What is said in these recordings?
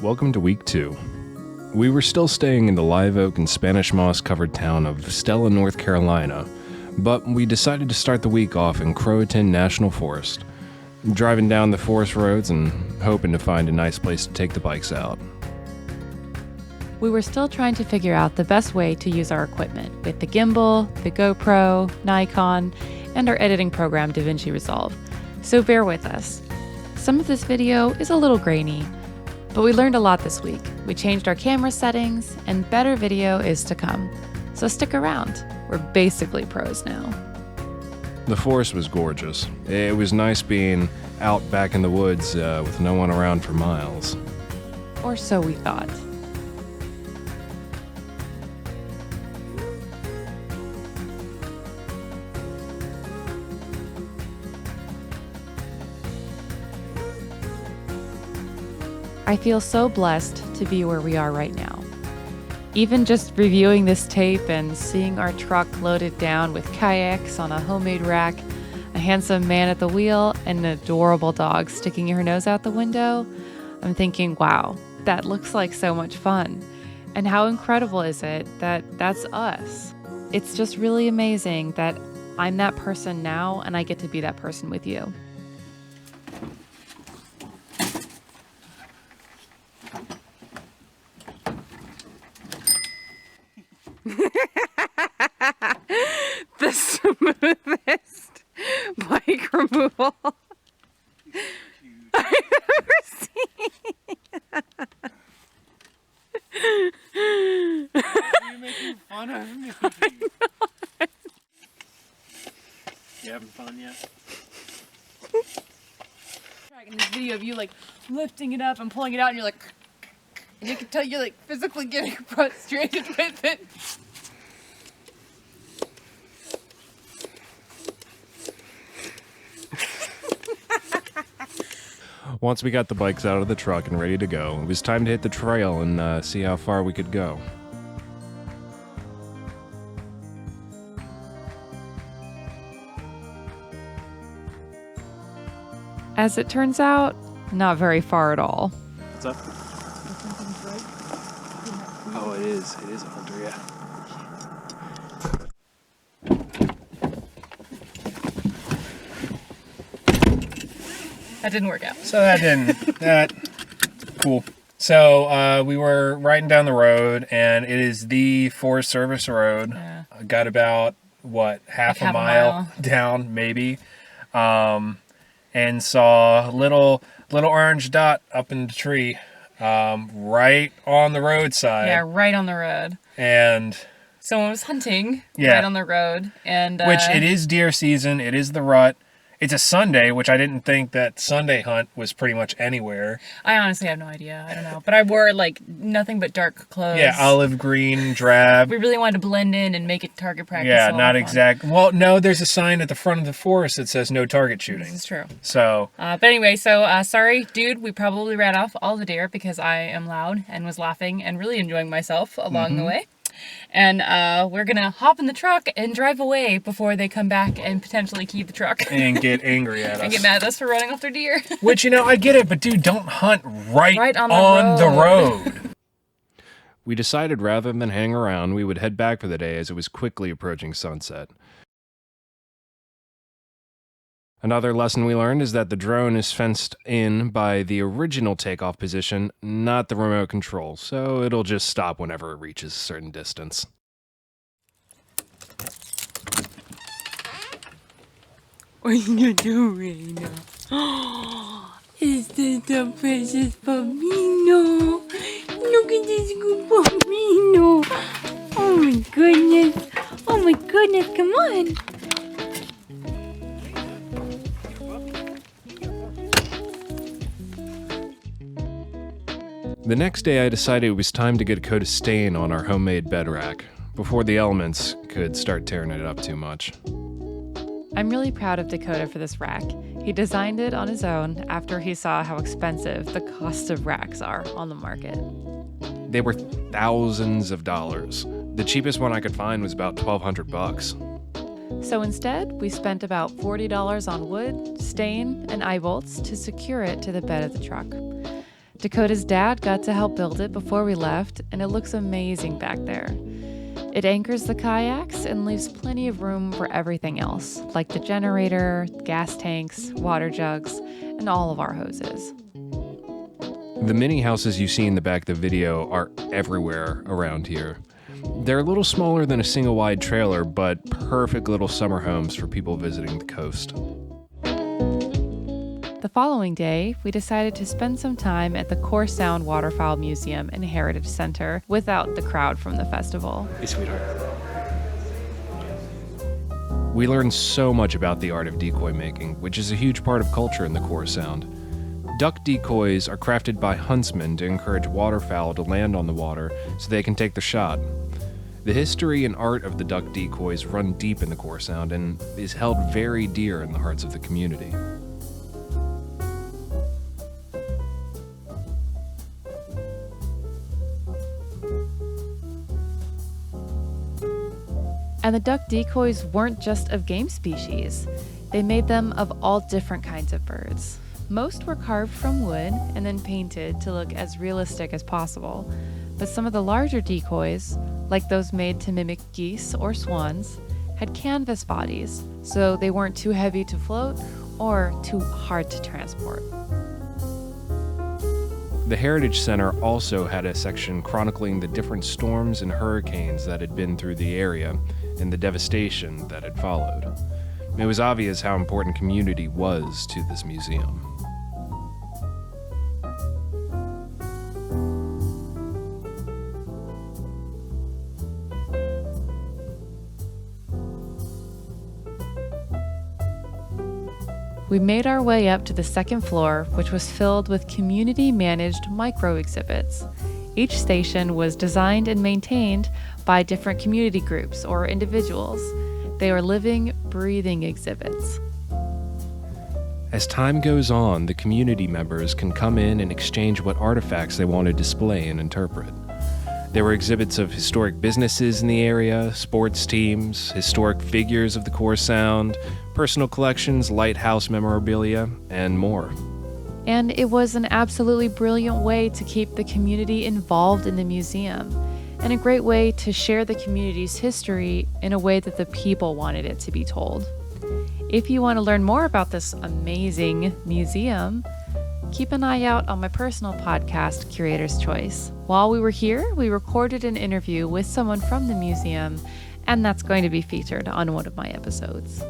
Welcome to week 2. We were still staying in the live oak and Spanish moss covered town of Stella, North Carolina, but we decided to start the week off in Croatan National Forest, driving down the forest roads and hoping to find a nice place to take the bikes out. We were still trying to figure out the best way to use our equipment with the gimbal, the GoPro, Nikon, and our editing program DaVinci Resolve, so bear with us. Some of this video is a little grainy, but we learned a lot this week. We changed our camera settings, and better video is to come. So stick around. We're basically pros now. The forest was gorgeous. It was nice being out back in the woods with no one around for miles. Or so we thought. I feel so blessed to be where we are right now. Even just reviewing this tape and seeing our truck loaded down with kayaks on a homemade rack, a handsome man at the wheel, and an adorable dog sticking her nose out the window, I'm thinking, wow, that looks like so much fun. And how incredible is it that that's us? It's just really amazing that I'm that person now and I get to be that person with you. The smoothest bike removal I've ever seen. Are you making fun of me? You having fun yet? In this video of you like lifting it up and pulling it out, and you're like, and you can tell you're like physically getting frustrated with it. Once we got the bikes out of the truck and ready to go, it was time to hit the trail and see how far we could go. As it turns out, not very far at all. What's up? Oh, it is. It is a hunter, yeah. That didn't work out. So cool. So we were riding down the road, and it is the Forest Service road. Yeah. Got about, half a mile down, maybe. And saw a little orange dot up in the tree, right on the roadside. Yeah, right on the road. And someone was hunting Yeah. right on the road. And which it is deer season. It is the rut. It's a Sunday, which I didn't think that Sunday hunt was pretty much anywhere. I honestly have no idea. I don't know. But I wore like nothing but dark clothes. Yeah, olive green, drab. We really wanted to blend in and make it target practice. Yeah, a lot not of fun. exact. Well, no, there's a sign at the front of the forest that says no target shooting. This is true. So, But anyway, sorry, dude, we probably ran off all the deer because I am loud and was laughing and really enjoying myself along the way. And we're going to hop in the truck and drive away before they come back and potentially key the truck. and get angry at us. And get mad at us for running off their deer. Which, I get it, but dude, don't hunt right on the road. We decided rather than hang around, we would head back for the day as it was quickly approaching sunset. Another lesson we learned is that the drone is fenced in by the original takeoff position, not the remote control, so it'll just stop whenever it reaches a certain distance. What are you doing? Is this the precious Pomino? Look at this good Pomino. Oh my goodness. Oh my goodness, come on. The next day I decided it was time to get a coat of stain on our homemade bed rack, before the elements could start tearing it up too much. I'm really proud of Dakota for this rack. He designed it on his own after he saw how expensive the cost of racks are on the market. They were thousands of dollars. The cheapest one I could find was about $1,200. So instead, we spent about $40 on wood, stain, and eye bolts to secure it to the bed of the truck. Dakota's dad got to help build it before we left, and it looks amazing back there. It anchors the kayaks and leaves plenty of room for everything else, like the generator, gas tanks, water jugs, and all of our hoses. The mini houses you see in the back of the video are everywhere around here. They're a little smaller than a single-wide trailer, but perfect little summer homes for people visiting the coast. The following day, we decided to spend some time at the Core Sound Waterfowl Museum and Heritage Center without the crowd from the festival. Hey, sweetheart. We learned so much about the art of decoy making, which is a huge part of culture in the Core Sound. Duck decoys are crafted by huntsmen to encourage waterfowl to land on the water so they can take the shot. The history and art of the duck decoys run deep in the Core Sound and is held very dear in the hearts of the community. And the duck decoys weren't just of game species. They made them of all different kinds of birds. Most were carved from wood and then painted to look as realistic as possible. But some of the larger decoys, like those made to mimic geese or swans, had canvas bodies, so they weren't too heavy to float or too hard to transport. The Heritage Center also had a section chronicling the different storms and hurricanes that had been through the area and the devastation that had followed. It was obvious how important community was to this museum. We made our way up to the second floor, which was filled with community-managed micro-exhibits. Each station was designed and maintained by different community groups or individuals. They were living, breathing exhibits. As time goes on, the community members can come in and exchange what artifacts they want to display and interpret. There were exhibits of historic businesses in the area, sports teams, historic figures of the Core Sound, personal collections, lighthouse memorabilia, and more. And it was an absolutely brilliant way to keep the community involved in the museum, and a great way to share the community's history in a way that the people wanted it to be told. If you want to learn more about this amazing museum, keep an eye out on my personal podcast, Curator's Choice. While we were here, we recorded an interview with someone from the museum, and that's going to be featured on one of my episodes.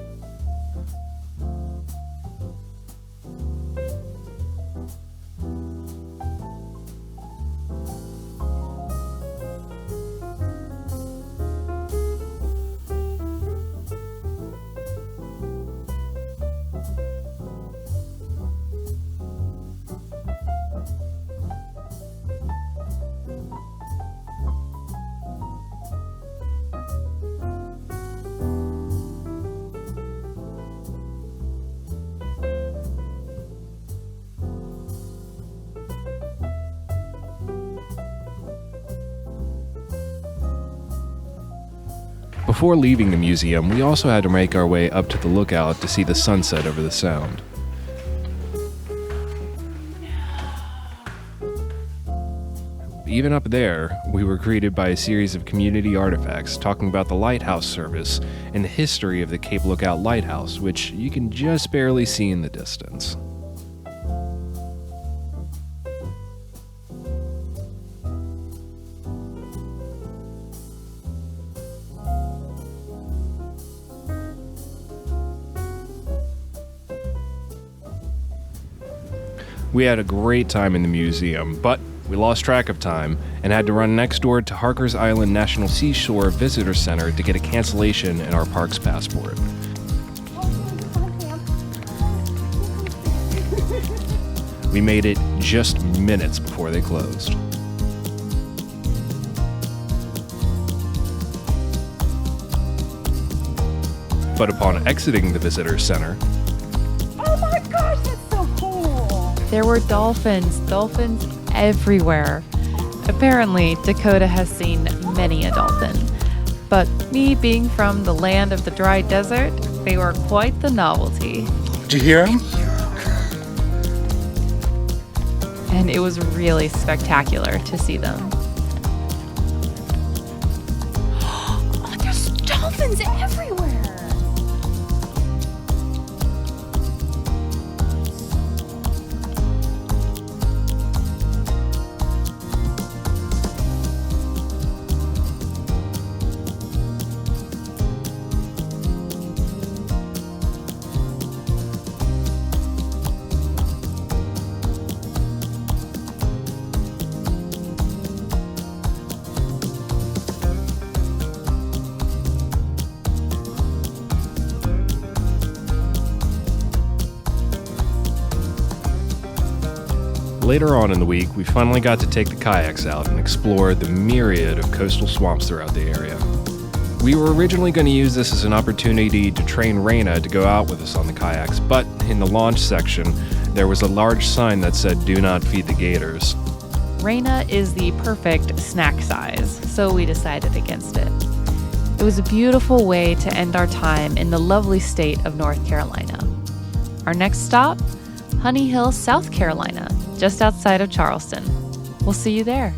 Before leaving the museum, we also had to make our way up to the lookout to see the sunset over the Sound. Even up there, we were greeted by a series of community artifacts talking about the lighthouse service and the history of the Cape Lookout Lighthouse, which you can just barely see in the distance. We had a great time in the museum, but we lost track of time and had to run next door to Harker's Island National Seashore Visitor Center to get a cancellation in our park's passport. We made it just minutes before they closed. But upon exiting the visitor center, oh my gosh, that's so cool! There were dolphins everywhere. Apparently, Dakota has seen many a dolphin. But me being from the land of the dry desert, they were quite the novelty. Did you hear him? and it was really spectacular to see them. Oh, there's dolphins everywhere. Later on in the week, we finally got to take the kayaks out and explore the myriad of coastal swamps throughout the area. We were originally going to use this as an opportunity to train Raina to go out with us on the kayaks, but in the launch section, there was a large sign that said, "Do not feed the gators." Raina is the perfect snack size, so we decided against it. It was a beautiful way to end our time in the lovely state of North Carolina. Our next stop, Honey Hill, South Carolina, just outside of Charleston. We'll see you there.